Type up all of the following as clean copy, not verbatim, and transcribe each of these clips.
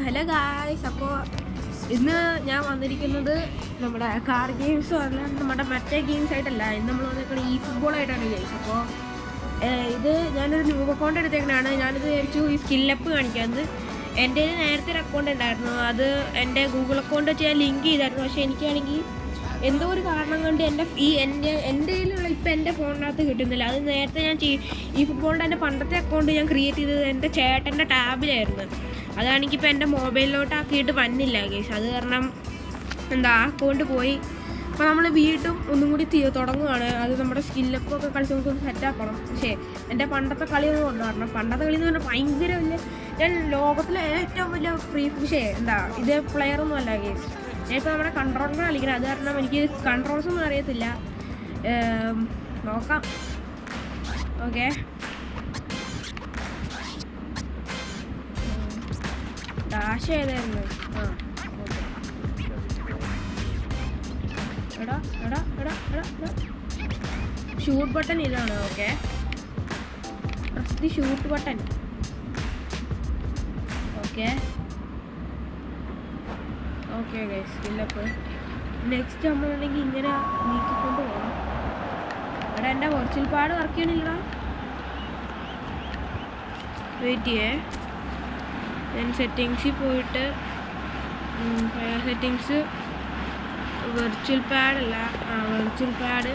Hello guys. അപ്പോൾ ഇന്ന് ഞാൻ വന്നിരിക്കുന്നത് നമ്മുടെ കാർ ഗെയിംസോ അല്ലാണ്ട് നമ്മുടെ മറ്റേ ഗെയിംസ് ആയിട്ടല്ല. ഇന്ന് നമ്മൾ വന്നിരിക്കുന്നത് ഈ ഫുട്ബോളായിട്ടാണ് ഗെയിംസ്. അപ്പോൾ ഇത് ഞാനൊരു ന്യൂ അക്കൗണ്ട് എടുത്തേക്കണാണ്. ഞാനിത് വിചാരിച്ചു ഈ സ്കില്ലപ്പ് കാണിക്കാമെന്ന്. എൻ്റെ നേരത്തെ ഒരു അക്കൗണ്ട് ഉണ്ടായിരുന്നു, അത് എൻ്റെ ഗൂഗിൾ അക്കൗണ്ട് വെച്ച് ഞാൻ ലിങ്ക് ചെയ്തായിരുന്നു. പക്ഷേ എനിക്കാണെങ്കിൽ എന്തോ ഒരു കാരണം കൊണ്ട് എൻ്റെ കയ്യിലുള്ള ഇപ്പം എൻ്റെ ഫോണിനകത്ത് കിട്ടുന്നില്ല. അത് നേരത്തെ ഞാൻ ഈ ഫുട്ബോളിൻ്റെ എൻ്റെ പണ്ടത്തെ അക്കൗണ്ട് ഞാൻ ക്രിയേറ്റ് ചെയ്തത് എൻ്റെ ചേട്ടൻ്റെ ടാബിലായിരുന്നു. അതാണെങ്കിൽ ഇപ്പോൾ എൻ്റെ മൊബൈലിലോട്ടാക്കിയിട്ട് വന്നില്ല ഗൈസ്. അത് കാരണം അക്കൗണ്ട് പോയി. അപ്പോൾ നമ്മൾ വീണ്ടും ഒന്നും കൂടി തുടങ്ങുകയാണ്. അത് നമ്മുടെ സ്കില്ലപ്പൊക്കെ കളിച്ച് നമുക്ക് സെറ്റാക്കണം. പക്ഷേ എൻ്റെ പണ്ടത്തെ കളി ഒന്ന് കൊണ്ടുവരണം. പണ്ടത്തെ കളി എന്ന് പറഞ്ഞാൽ ഭയങ്കര വലിയ, ഞാൻ ലോകത്തിലെ ഏറ്റവും വലിയ ഇതേ പ്ലെയറൊന്നും അല്ല ഗൈസ്. ഞാനിപ്പോൾ നമ്മുടെ കൺട്രോളർ കളിക്കണം. അത് കാരണം എനിക്ക് കൺട്രോൾസ് ഒന്നും അറിയത്തില്ല. നോക്കാം. ഓക്കെ, ഡാഷ് ഏതായിരുന്നു? ഷൂട്ട് ബട്ടൺ ഇതാണ്. Okay, press the shoot button. Okay okay guys, skill up. Next നമ്മളുണ്ടെങ്കിൽ ഇങ്ങനെ നീക്കിക്കൊണ്ട് പോകണം. ഇവിടെ എൻ്റെ വെർച്വൽ പാഡ് വർക്ക് ചെയ്യണില്ല. വെയിറ്റ് ചെയ്യേ, ഞാൻ സെറ്റിങ്സിൽ പോയിട്ട് സെറ്റിങ്സ് വെർച്വൽ പാഡല്ല, വെർച്വൽ പാഡ്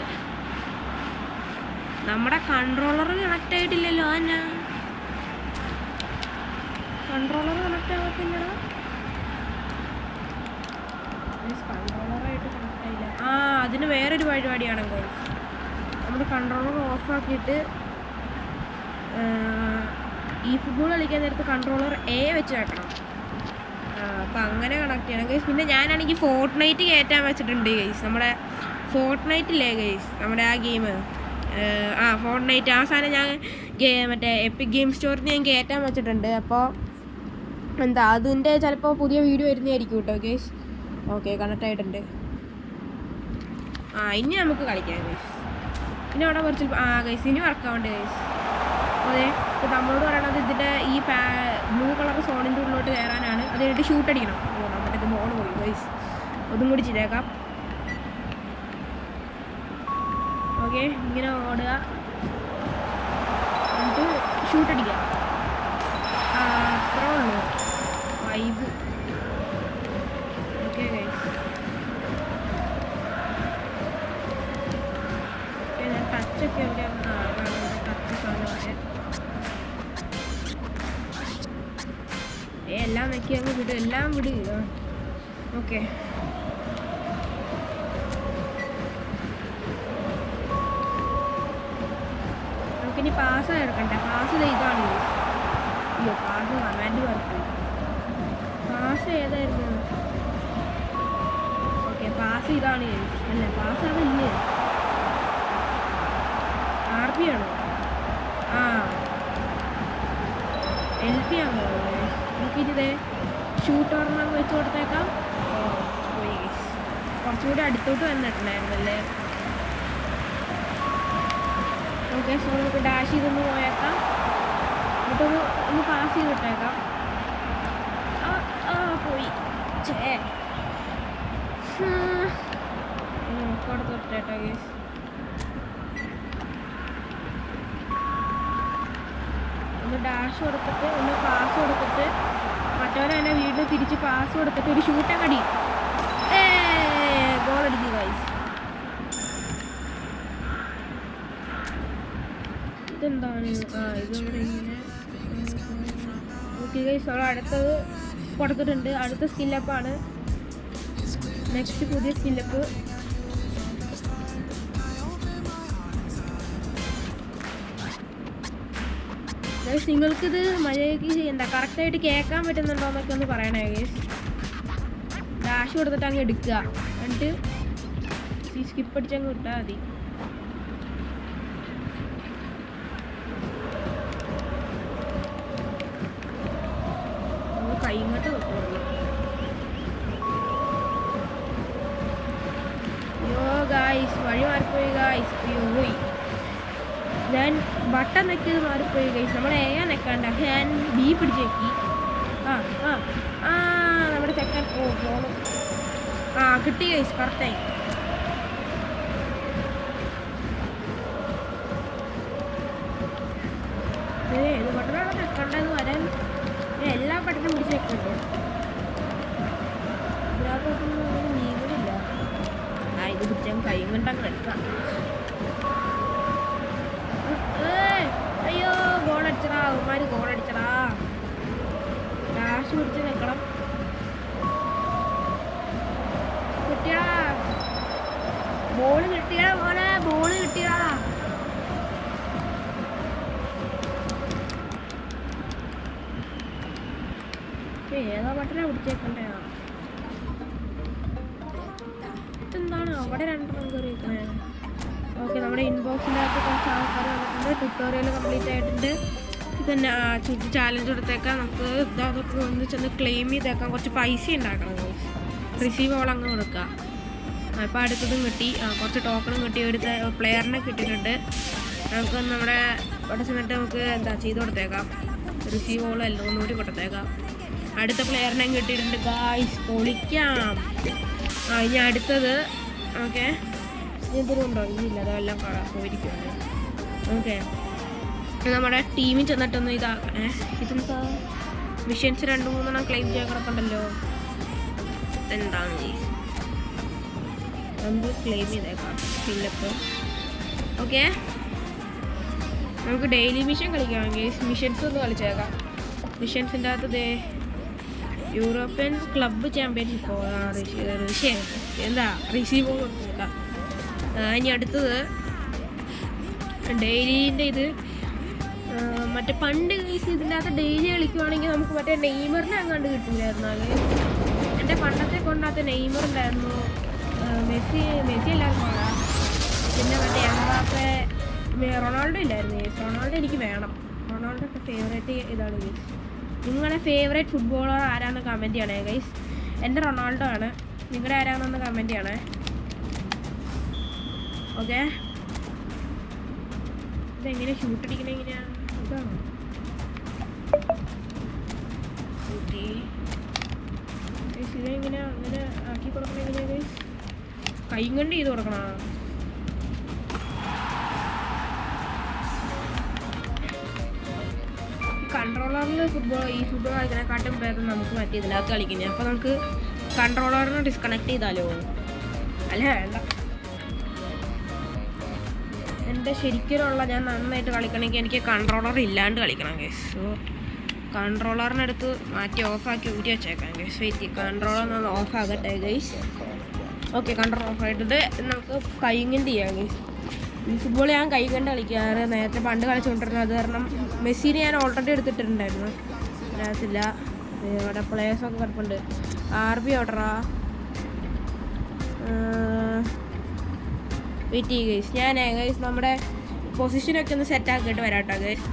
നമ്മുടെ കൺട്രോളർ കണക്റ്റ് ആയിട്ടില്ലല്ലോ. എന്നാ കൺട്രോളർ കണക്റ്റ് ആകത്തില്ലടാ. കൺട്രോളറായിട്ട് കണക്റ്റ് ആയില്ല. അതിന് വേറൊരു പരിപാടിയാണ് ഗൈസ്. നമ്മൾ കൺട്രോളർ ഓഫാക്കിയിട്ട് ഈ ഫുട്ബോൾ കളിക്കാൻ നേരത്ത് കൺട്രോളർ വെച്ച് വെക്കണം. അപ്പം അങ്ങനെ കണക്ട് ചെയ്യണം ഗൈസ്. പിന്നെ ഞാനാണെങ്കിൽ ഫോർട്ട്നൈറ്റ് കയറ്റാൻ വെച്ചിട്ടുണ്ട് ഗൈസ്. നമ്മുടെ ഫോർട്ട്നൈറ്റില്ലേ ഗൈസ്, നമ്മുടെ ആ ഗെയിം, ഫോർട്ട്നൈറ്റ്, ആ സാധനം ഞാൻ മറ്റേ എപ്പിക് ഗെയിം സ്റ്റോറിൽ ഞാൻ കയറ്റാൻ വെച്ചിട്ടുണ്ട്. അപ്പോൾ അതിൻ്റെ ചിലപ്പോൾ പുതിയ വീഡിയോ വരുന്നതായിരിക്കും കേട്ടോ ഗൈസ്. ഓക്കെ, കണക്റ്റ് ആയിട്ടുണ്ട്. ഇനി നമുക്ക് കളിക്കാം ഗൈസ്. പിന്നെ അവിടെ കുറച്ച് ഗൈസ് ഇനി വർക്കാവുണ്ട് ഗൈസ്. അതെ, ഇപ്പോൾ നമ്മളോട് പറയണത് ഇതിൻ്റെ ഈ ബ്ലൂ കളർ സോണിൻ്റെ ഉള്ളിലോട്ട് കയറാനാണ്. അത് കഴിഞ്ഞിട്ട് ഷൂട്ട് അടിക്കണം. നമ്മുടെ ഇത് ബോൾ പോയി ഗൈസ്. അതും കൂടി ചെയ്തേക്കാം. ഓക്കെ, ഇങ്ങനെ ഓടുക, എന്നിട്ട് ഷൂട്ട് അടിക്കുക. അത്രേ ഉള്ളൂ വൈബ്. ഓക്കെ ഗൈസ്, ഞാൻ ടച്ചൊക്കെ എവിടെയാണ് കാണുന്നത്? ടച്ച് സാധനമാണ്. എല്ലാം വെക്കി അങ്ങ് വിടുക, എല്ലാം വിടുക. ഓക്കെ, നമുക്കിനി പാസ്സായി എടുക്കണ്ടേ? പാസ് ഇതാണ്. അയ്യോ, പാസ് കമാൻഡ് വർക്ക്. പാസ് ഏതായിരുന്നു? ഓക്കെ, പാസ് ഇതാണ്. അല്ല, പാസ് അതല്ലേ, RP ആണോ? LP ആണോ? നമുക്കിനിതേ ഷൂട്ട് ഓർമ്മ വെച്ച് കൊടുത്തേക്കാം. കുറച്ചുകൂടി അടുത്തോട്ട് വന്നിട്ടുണ്ടായിരുന്നല്ലേ. ഓക്കെ, സോ നമുക്ക് ഡാഷ് ചെയ്തൊന്ന് പോയേക്കാം. എന്നിട്ടൊന്ന് പാസ് ചെയ്ത് വിട്ടേക്കാം. പോയി കൊടുത്തോട്ടേട്ടോ ഗേസ്. ഒന്ന് ഡാഷ് കൊടുത്തിട്ട് ഒന്ന് പാസ് കൊടുത്തിട്ട് മറ്റവരെ തന്നെ വീണ്ടും തിരിച്ച് പാസ് കൊടുത്തിട്ട് ഒരു ഷൂട്ടങ്ങടി ഗോൾ അടിച്ചു ഗൈസ്. ഇതെന്താണ്? ഇതവിടെ ഇങ്ങനെ. ഓക്കെ ഗൈസ്, നമ്മൾ അടുത്തത് കൊടുത്തിട്ടുണ്ട്. അടുത്ത സ്കില്ലപ്പാണ്. നെക്സ്റ്റ് പുതിയ സ്കില്ലപ്പ്. ഗൈസ്, നിങ്ങൾക്കിത് മര്യാദയ്ക്ക് കറക്റ്റായിട്ട് കേൾക്കാൻ പറ്റുന്നുണ്ടോ എന്നൊക്കെ ഒന്ന് പറയണേ ഗൈസ്. ഡാഷ് കൊടുത്തിട്ട് അങ്ങ് എടുക്കുക, എന്നിട്ട് സ്കിപ്പ് അടിച്ചങ്ങ് വിട്ടാൽ മതി. നമ്മൾ കൈ ഇങ്ങോട്ട് വെക്കുള്ളൂ. അയ്യോ ഗൈസ്, വഴി മാറിപ്പോയി ഗൈസ്. അയ്യോ പോയി. ഞാൻ ബട്ടൺ നെക്കിയത് മാറിപ്പോയി ഗൈസ്. നമ്മൾ നെക്കാണ്ട ഹാൻഡ് ബി പിടിച്ചേക്കി. ആ നമ്മുടെ ചെക്കൻ ബോള് കിട്ടി ഗൈസ് കറക്റ്റായി. ഏത് ബട്ടനാണ് വെക്കേണ്ടത് വരാൻ? എല്ലാ ബട്ടനും പിടിച്ച് വെക്കണ്ടേ? ഇതിനകത്തൊന്നും അങ്ങനെ നീങ്ങുന്നില്ല. ഇത് പിടിച്ചാൽ കൈ കണ്ടങ്ങ് വെക്കാം. അയ്യോ ഗോളടിച്ചടാ, അവന്മാര് ഗോളടിച്ചടാ. ഡാഷ് പിടിച്ച് വെക്കണം. കിട്ടിയടാ ബോള്, കിട്ടിയടാ മോനെ, ബോള് കിട്ടിയടാ. ഏതാ ബട്ടനാ പിടിച്ചേക്കണ്ടേ? ഇതെന്താണ് അവിടെ രണ്ടെണ്ണം കയറി വെക്കണേ? ഓക്കെ, നമ്മുടെ ഇൻബോക്സിൻ്റെ അകത്ത് കുറച്ച് ആൾക്കാർ വന്നിട്ടുണ്ട്. ട്യൂട്ടോറിയൽ കംപ്ലീറ്റ് ആയിട്ടുണ്ട്. ഇതന്നെ ചാലഞ്ച് കൊടുത്തേക്കാം. നമുക്ക് ഇതൊക്കെ ഒന്ന് ചെന്ന് ക്ലെയിം ചെയ്തേക്കാം. കുറച്ച് പൈസ ഉണ്ടാക്കണം. റിസീവ് ഓൾ അങ്ങ് കൊടുക്കുക. അപ്പോൾ അടുത്തതും കിട്ടി. കുറച്ച് ടോക്കണും കിട്ടി. ഒരു പ്ലെയറിനെ കിട്ടിയിട്ടുണ്ട്. നമുക്ക് നമ്മുടെ ഇവിടെ ചെന്നിട്ട് നമുക്ക് ചെയ്ത് കൊടുത്തേക്കാം. റിസീവ് ഓൾ എല്ലാം ഒന്നുകൂടി കൊടുത്തേക്കാം. അടുത്ത പ്ലെയറിനെ കിട്ടിയിട്ടുണ്ട്. ഗായ്സ് പൊളിക്കാം. ഇനി അടുത്തത് ഓക്കെ എന്തിനുണ്ടോ? ഇനിയില്ല, അതെല്ലാം പോയിരിക്കുമല്ലോ. ഓക്കെ, നമ്മുടെ ടീമിൽ ചെന്നിട്ടൊന്ന് ഇതാക്കണേ. ഇതെന്താ മിഷൻസ് 2-3 ക്ലെയിം ചെയ്യാൻ കിടപ്പുണ്ടല്ലോ. എന്താണ് നമുക്ക് ക്ലെയിം ചെയ്തേക്കാം. ഫില്ലപ്പ്. ഓക്കെ, നമുക്ക് ഡെയിലി മിഷൻ കളിക്കാമെങ്കിൽ മിഷൻസ് ഒന്ന് കളിച്ചേക്കാം. മിഷൻസിൻ്റെ അകത്ത് യൂറോപ്യൻ ക്ലബ്ബ് ചാമ്പ്യൻഷിപ്പോ എന്താ റിസീവ് കൊടുക്കില്ല. ഇനി അടുത്തത് ഡെയിലീൻ്റെ ഇത് മറ്റേ പണ്ട് ഇതിൻ്റെ അകത്ത് ഡെയിലി കളിക്കുവാണെങ്കിൽ നമുക്ക് മറ്റേ നെയ്മറിനെ അങ്ങാണ്ട് കിട്ടില്ലായിരുന്നു. അത് എൻ്റെ പണ്ടത്തെ കൊണ്ടാത്ത നെയ്മർ ഉണ്ടായിരുന്നു. മെസ്സി എല്ലാവർക്കും കാണാം. പിന്നെ മറ്റേ എംബാപ്പെ, റൊണാൾഡോ ഇല്ലായിരുന്നു. റൊണാൾഡോ എനിക്ക് വേണം. റൊണാൾഡോ ഒക്കെ ഫേവറേറ്റ് ഇതാണ് ഗൈസ്. നിങ്ങളുടെ ഫേവറേറ്റ് ഫുട്ബോളർ ആരാണെന്ന് കമൻറ്റ് ചെയ്യണേ ഗൈസ്. എൻ്റെ റൊണാൾഡോ ആണ്. നിങ്ങളുടെ ആരാണെന്ന് കമൻറ്റ് ചെയ്യണേ. ഓക്കെ, ഇതെങ്ങനെ ഷൂട്ട് അടിക്കണേ? എങ്ങനെയാണ്? ഇതാണോ ഇതെങ്ങനെ അങ്ങനെ ആക്കി കൊടുക്കണേ? എങ്ങനെയാണ് ഗൈസ്? കൈ കൊണ്ട് ചെയ്ത് കൊടുക്കണോ? കൺട്രോളറിൽ ഈ ഫുട്ബോൾ കളിക്കണേക്കാട്ടും ഭേദം നമുക്ക് മറ്റേ ഇതിനകത്ത് കളിക്കുന്നത്. അപ്പോൾ നമുക്ക് കൺട്രോളറിന് ഡിസ്കണക്ട് ചെയ്താലോ? അല്ല വേണ്ട, എൻ്റെ ശരിക്കുള്ള ഞാൻ നന്നായിട്ട് കളിക്കണമെങ്കിൽ എനിക്ക് കൺട്രോളർ ഇല്ലാണ്ട് കളിക്കണം ഗൈസ്. സോ കൺട്രോളറിനടുത്ത് മാറ്റി ഓഫാക്കി ഊരി വെച്ചേക്കാം ഗൈസ്. വെയിറ്റ്, കൺട്രോളർ ഓഫ് ആകട്ടെ ഗൈസ്. ഓക്കെ, കൺട്രോൾ ഓഫ് ആയിട്ടുണ്ട്. നമുക്ക് കൈ കൊണ്ട് ചെയ്യാം ഗൈസ്. ഈ ഫുട്ബോൾ ഞാൻ കൈ കൊണ്ട് കളിക്കാറ്. നേരത്തെ പണ്ട് കളിച്ചുകൊണ്ടിരുന്നത്. അത് കാരണം മെസ്സിനെ ഞാൻ ഓൾറെഡി എടുത്തിട്ടുണ്ടായിരുന്നു. അതിനകത്തില്ല. ഇവിടെ പ്ലേയേഴ്സൊക്കെ കിടപ്പുണ്ട്. RB ഓർഡറാ. വെയിറ്റ് ചെയ്യുക ഗൈസ്. ഞാൻ ഗൈസ് നമ്മുടെ പൊസിഷനൊക്കെ ഒന്ന് സെറ്റാക്കിയിട്ട് വരാം കേട്ടോ ഗൈസ്.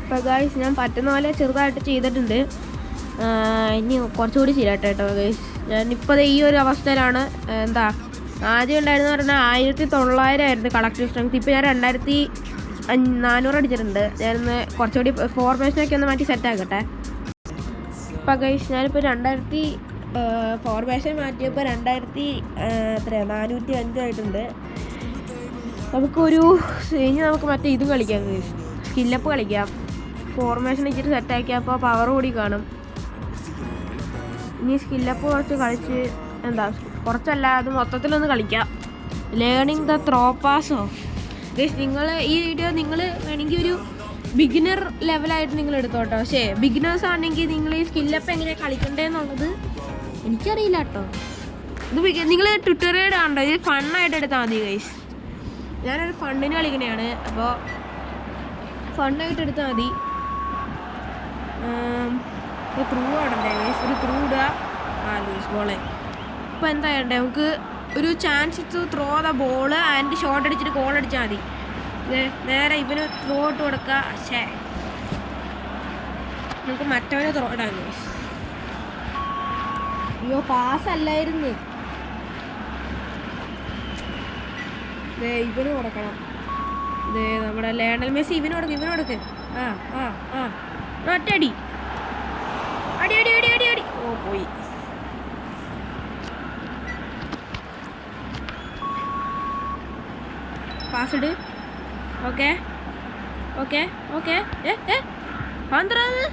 അപ്പോൾ ഗൈസ് ഞാൻ പറ്റുന്ന പോലെ ചെറുതായിട്ട് ചെയ്തിട്ടുണ്ട്. ഇനി കുറച്ചുകൂടി ചെയ്യട്ടെ കേട്ടോ ഗൈസ്. ഞാനിപ്പോൾ ഈ ഒരു അവസ്ഥയിലാണ്. ആദ്യം ഉണ്ടായിരുന്നു പറഞ്ഞാൽ 1900 ആയിരുന്നു കളക്റ്റീവ് സ്ട്രെങ്ത്. ഇപ്പോൾ ഞാൻ 2400 അടിച്ചിട്ടുണ്ട്. ഞാനൊന്ന് കുറച്ചുകൂടി ഫോർമേഷനൊക്കെ ഒന്ന് മാറ്റി സെറ്റാക്കട്ടെ. ഇപ്പോൾ ഗൈസ് ഞാനിപ്പോൾ 2000 ഫോർമേഷൻ മാറ്റിയപ്പോൾ 2405 ആയിട്ടുണ്ട്. നമുക്കൊരു ഇനി നമുക്ക് മറ്റേ ഇതും കളിക്കാം ഗൈസ്. സ്കില്ലപ്പ് കളിക്കാം. ഫോർമേഷൻ ഇച്ചിരി സെറ്റാക്കിയപ്പോൾ പവർ കൂടി കാണും. ഇനി സ്കില്ലപ്പ് കുറച്ച് കളിച്ച് കുറച്ചല്ല, അത് മൊത്തത്തിലൊന്ന് കളിക്കാം. Learning the throw Passoa guys. നിങ്ങൾ ഈ വീഡിയോ നിങ്ങൾ വേണമെങ്കിൽ ഒരു ബിഗിനർ ലെവലായിട്ട് നിങ്ങൾ എടുത്തോട്ടോ. പക്ഷേ ബിഗിനേഴ്സ് ആണെങ്കിൽ നിങ്ങൾ ഈ സ്കില്ലപ്പ് എങ്ങനെ കളിക്കണ്ടേന്നുള്ളത് എനിക്കറിയില്ല കേട്ടോ. ഇത് നിങ്ങൾ ട്യൂട്ടോറിയൽ കാണണ്ടോ? ഇത് ഫണ്ണായിട്ട് എടുത്താൽ മതി ഗൈസ്. ഞാനൊരു ഫണ്ടിന് കളിക്കണതാണ്. അപ്പോൾ ഫണ്ണായിട്ട് എടുത്താൽ മതി. ഇപ്പോൾ ത്രൂ ആടണ്ടേ ഗൈസ്? ഒരു ത്രൂ ഇടുക. Loose ball. ഇപ്പോൾ എന്താ ചെയ്യണ്ടേ? നമുക്ക് ഒരു chance to throw the ball and shot അടിച്ചിട്ട് ഗോൾ അടിച്ചാൽ മതി. നേരെ ഇവന് ത്രോ ഇട്ട് കൊടുക്കുക. നമുക്ക് മറ്റവനെ ത്രോ ഇടാം ഗൈസ്. അയ്യോ, പാസ്സല്ലായിരുന്നു. ഇവന് കൊടുക്കണം. നമ്മുടെ ലയണൽ മെസ്സി ഇവന് കൊടുക്ക്. ഒറ്റടി. അടി അടി അടി പോയി. പാസ്ഡ്. Okay okay okay. പന്ത്രണ്ട്.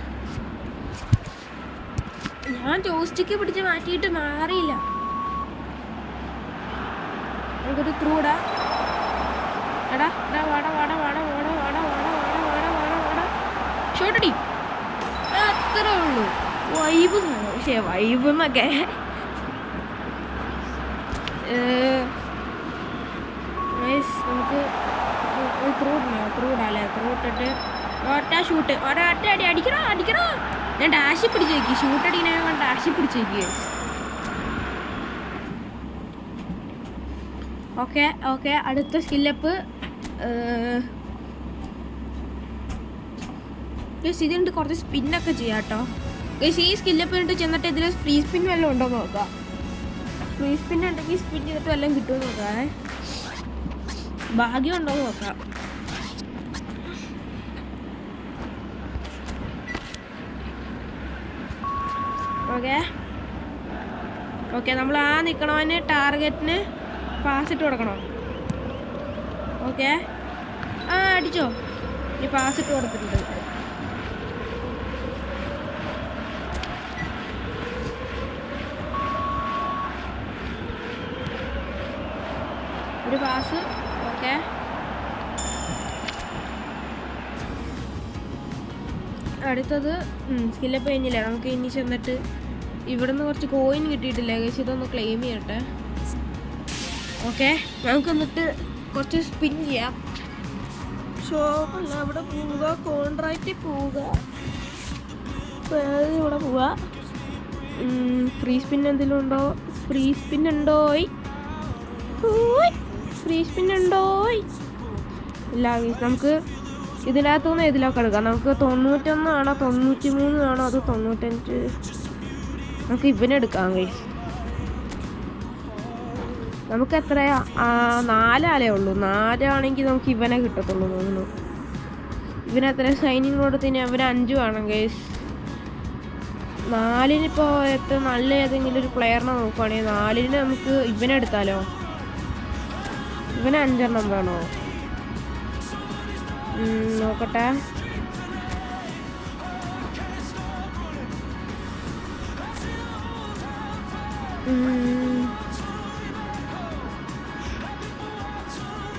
ഞാൻ ജോസ്റ്റിക്ക് പിടിച്ച് മാറ്റിയിട്ട് മാറിയില്ല. നമുക്കൊരു ത്രൂടാ. എടാ എടാ വാടാ വാടാ വാടാ വാടാ വാടാ വാടാ വാടാ വാടാ വാടാ വാടാ. ഷോട്ടടി. അത്രേ ഉള്ളൂ. വൈബ്. പക്ഷേ വൈബ് എന്നൊക്കെ നമുക്ക് ത്രൂടാല്ലേ. ത്രൂട്ടിട്ട് ഒറ്റ ഷൂട്ട് ഒരൊറ്റ അടി അടിക്കണോ അടിക്കണോ. ഞാൻ ഡാഷി പിടിച്ച് വയ്ക്കി. ഷൂട്ടടിനെ കൊണ്ട് ഡാഷി പിടിച്ച് വയ്ക്കുക. Okay okay. അടുത്ത സ്കില്ലപ്പ് ഇതിട്ട് കുറച്ച് സ്പിന്നൊക്കെ ചെയ്യാം കേട്ടോ. ഈ സ്കില്ലപ്പ് ഇട്ട് ചെന്നിട്ട് ഇതിൽ ഫ്രീ സ്പിൻ വല്ലതും ഉണ്ടോ നോക്കാം. ഫ്രീ സ്പിൻ ഉണ്ടെങ്കിൽ സ്പിൻ ചെയ്തിട്ട് വല്ലതും കിട്ടുമെന്ന് നോക്കാം. ഭാഗ്യം ഉണ്ടോ നോക്കാം. Okay okay. നമ്മൾ ആ നിൽക്കണവന് ടാർഗറ്റിന് പാസ് ഇട്ട് കൊടുക്കണം. ഓക്കെ. അടിച്ചോ. ഇനി പാസ് ഇട്ട് കൊടുത്തിട്ടുണ്ട്. ഒരു പാസ്. ഓക്കെ. അടുത്തത് സ്കില്ലപ്പ് കഴിഞ്ഞില്ല. നമുക്ക് ഇനി ചെന്നിട്ട് ഇവിടെ നിന്ന് കുറച്ച് കോയിൻ കിട്ടിയിട്ടില്ല. ഏകദേശം ഇതൊന്ന് ക്ലെയിം ചെയ്യട്ടെ. ഓക്കെ. നമുക്ക് എന്നിട്ട് കുറച്ച് സ്പിൻ ചെയ്യാം. ഷോപ്പല്ല, അവിടെ പോവുക. കോൺട്രാക്റ്റിൽ പോവുക. ഇവിടെ പോവുക. ഫ്രീ സ്പിൻ എന്തെങ്കിലും ഉണ്ടോ? ഫ്രീ സ്പിൻ ഉണ്ടോ? ഫ്രീ സ്പിൻ ഉണ്ടോ? ഇല്ല. നമുക്ക് ഇതിനകത്തുനിന്ന് ഇതിലൊക്കെ എടുക്കാം. നമുക്ക് 91 ആണോ 93 ആണോ അതോ 95? നമുക്ക് ഇവനെടുക്കാം ഗൈസ്. നമുക്ക് എത്രയാ? 4 ആലേ ഉള്ളൂ. 4 ആണെങ്കിൽ നമുക്ക് ഇവനെ കിട്ടത്തുള്ളൂ തോന്നുന്നു. ഇവനെത്ര സൈനിങ് കൊടുത്തിന്? അവന് 5 വേണം ഗൈസ്. 4-നിപ്പോൾ ഏറ്റവും നല്ല ഏതെങ്കിലും ഒരു പ്ലെയറിനെ നോക്കുവാണെങ്കിൽ 4-ന് നമുക്ക് ഇവനെടുത്താലോ? ഇവന് 5 വേണോ? നോക്കട്ടെ.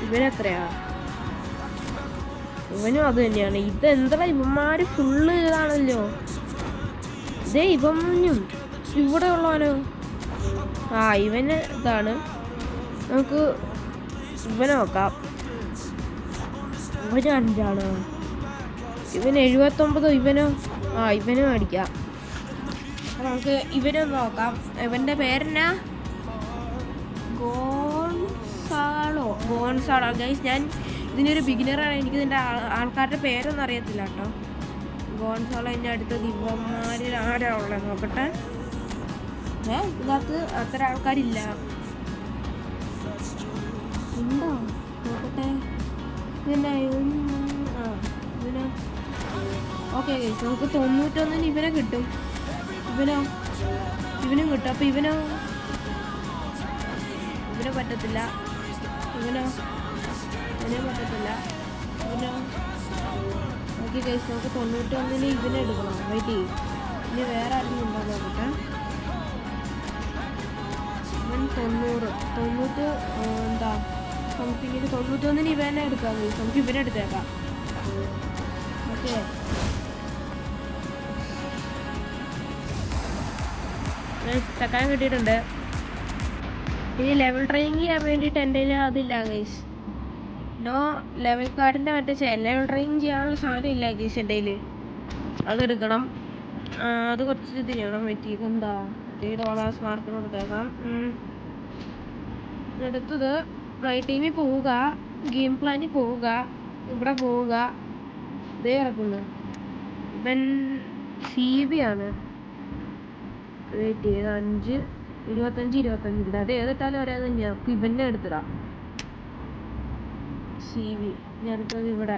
ഇവനെത്രയാ? ഇവനും അത് തന്നെയാണ്. ഇതെന്താ ഇവന്മാര് ഫുള്ള് ഇതാണല്ലോ. ഇതേ ഇവനും ഇവിടെ ഉള്ളവനോ? ഇവന് ഇതാണ്. നമുക്ക് ഇവനെ നോക്കാം. ഇവന് 5 ഇവന് 79. ഇവനോ? ഇവനും അടിക്കാം. നമുക്ക് ഇവനൊന്ന് നോക്കാം. ഇവൻ്റെ പേരെന്നാ? ഗോൺസാളോ ഗൈസ്. ഞാൻ ഇതിനൊരു ബിഗിനറാണ്. എനിക്കിതിൻ്റെ ആൾക്കാരുടെ പേരൊന്നും അറിയത്തില്ല കേട്ടോ. ഗോൺസാളോ. എൻ്റെ അടുത്തത് ഇവന്മാരിൽ ആരാ ഉള്ളത് നോക്കട്ടെ. ഇതിനകത്ത് അത്ര ആൾക്കാരില്ല. ഉണ്ടോ നോക്കട്ടെ. ഇതിൻ്റെ ഇതിന് ഓക്കെ ഗൈസ്. നമുക്ക് 91-ന് ഇവനെ കിട്ടും. ഇവനും കിട്ടും. അപ്പോൾ ഇവനെ പറ്റത്തില്ല. ഇവനെ പറ്റത്തില്ല. Okay guys. നമുക്ക് 91-ന് ഇവനെ എടുക്കണം. വെയിറ്റ് ചെയ്യും. ഇനി വേറെ ആരെങ്കിലും ഉണ്ടോ നോക്കട്ടെ. ഇവൻ 90 എന്താ സംതിങ്. 91-ന് ഇവനെ എടുക്കാം ഗൈസ്. നമുക്ക് ഇവനെ എടുത്തേക്കാം. ഓക്കെ. തക്കാൻ കിട്ടിയിട്ടുണ്ട്. ഇനി ലെവൽ ട്രെയിനിങ് ചെയ്യാൻ വേണ്ടിയിട്ട് എൻ്റെ കയ്യിൽ അതില്ല ഗൈസ്. ലെവൽ കാർഡിൻ്റെ ലെവൽ ട്രെയിനിങ് ചെയ്യാനുള്ള സാധനം ഇല്ല ഗൈസ് എൻ്റെ കയ്യിൽ. അതെടുക്കണം. അത് കുറച്ച് ഇത് ചെയ്യണം. വെറ്റി. എന്താ $3 മാർക്കിന് കൊടുത്തേക്കാം. അടുത്തത് ടീമിൽ പോവുക. ഗെയിം പ്ലാനിൽ പോവുക. ഇവിടെ പോവുക. ഇതേ ഇറക്കുന്നു. ഇവൻ CB ആണ്. വെയിറ്റ് ചെയ്ത് 5 25 അത് ഏതിട്ടാലും ഒരേ തന്നെയാണ്. നമുക്ക് ഇവനെ എടുത്തിടാം. CV ഞാനിപ്പോൾ ഇവിടെ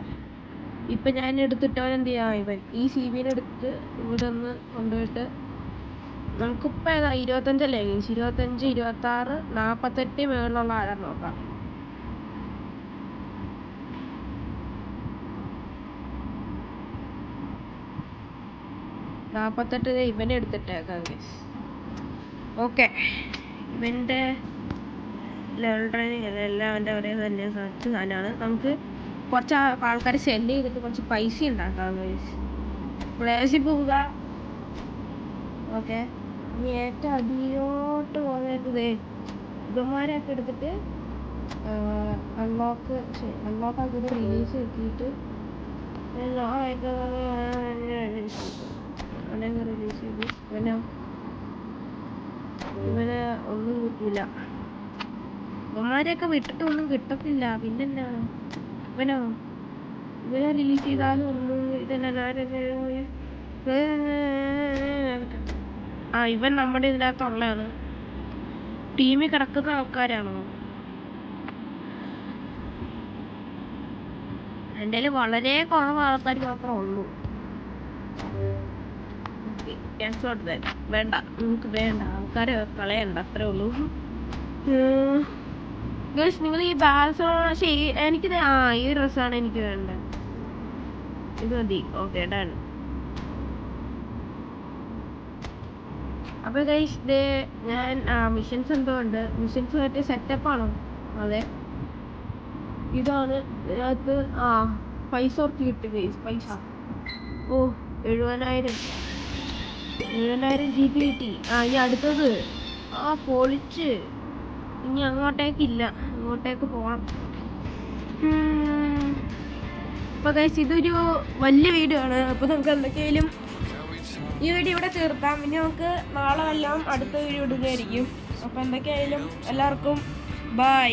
ഇപ്പം ഞാൻ എടുത്തിട്ടവൻ എന്ത് ചെയ്യാം? ഇവൻ ഈ CBനെ എടുത്ത് ഇവിടെ ഒന്ന് കൊണ്ടുപോയിട്ട് നമുക്കിപ്പോൾ ഏതാ 25 ഗെയിംസ്, 25, 26, 48 മേളിലുള്ള ആരാന്ന് നോക്കാം. ഇവനെ എടുത്തിട്ടേക്കാം. ഓക്കെ, ഇവൻ്റെ ലെവൽ ട്രെയിനിങ് എല്ലാം അവൻ്റെ ഒരേ തന്നെ സാധനമാണ്. നമുക്ക് കുറച്ച് ആൾക്കാർ സെല് ചെയ്തിട്ട് കുറച്ച് പൈസ ഉണ്ടാക്കാം. പ്ലേസിൽ പോവുക. ഓക്കെ, ഇനി ഏറ്റവും അടിയോട്ട് പോകുന്നത് ഇവന്മാരെയൊക്കെ എടുത്തിട്ട് അൺലോക്കാക്കിയിട്ട് റിലീസ് എത്തിയിട്ട് റിലീസ് ചെയ്തു. ഇവനെ ഒന്നും കിട്ടില്ല. ഇവന്മാരെയൊക്കെ വിട്ടിട്ട് ഒന്നും കിട്ടത്തില്ല. പിന്നെന്നാ ഇവനെ റിലീസ് ചെയ്താലും ഒന്നും ഇവൻ നമ്മുടെ ഇതിനകത്തുള്ളതാണ്. ടീമിൽ കിടക്കുന്ന ആൾക്കാരാണോ? എൻ്റെ കയ്യിൽ വളരെ കുറവ് ആൾക്കാർ മാത്രമേ ഉള്ളൂ. വേണ്ട, നമുക്ക് വേണ്ട, ആൾക്കാരെ കളയണ്ട, അത്രേ ഉള്ളൂ. നിങ്ങൾ ഈ ബാൽസ് എനിക്കിത് ഈ ഡ്രസ്സാണ് എനിക്ക് വേണ്ടത്. ഇത് മതി. Okay, done. അപ്പോൾ ഗൈസ്, ഞാൻ മിഷൻസ് എന്തോ ഉണ്ട്. മിഷൻസ് മറ്റേ സെറ്റപ്പാണോ? അതെ, ഇതാണ് ഇതിനകത്ത്. പൈസ ഓർത്ത് കിട്ടി ഗൈസ്. പൈസ 70,000 GB കിട്ടി. ഇനി അടുത്തത് പൊളിച്ച്. ഇനി അങ്ങോട്ടേക്കില്ല, അങ്ങോട്ടേക്ക് പോകണം. അപ്പോൾ ഗൈസ്, ഇതൊരു വലിയ വീഡിയോ ആണ്. അപ്പോൾ നമുക്ക് എന്തൊക്കെയായാലും ഈ വീഡിയോ ഇവിടെ തീർക്കാം. ഇനി നമുക്ക് നാളെ എല്ലാം അടുത്ത വീഡിയോ ഇടുകയായിരിക്കും. അപ്പോൾ എന്തൊക്കെയായാലും എല്ലാവർക്കും ബൈ.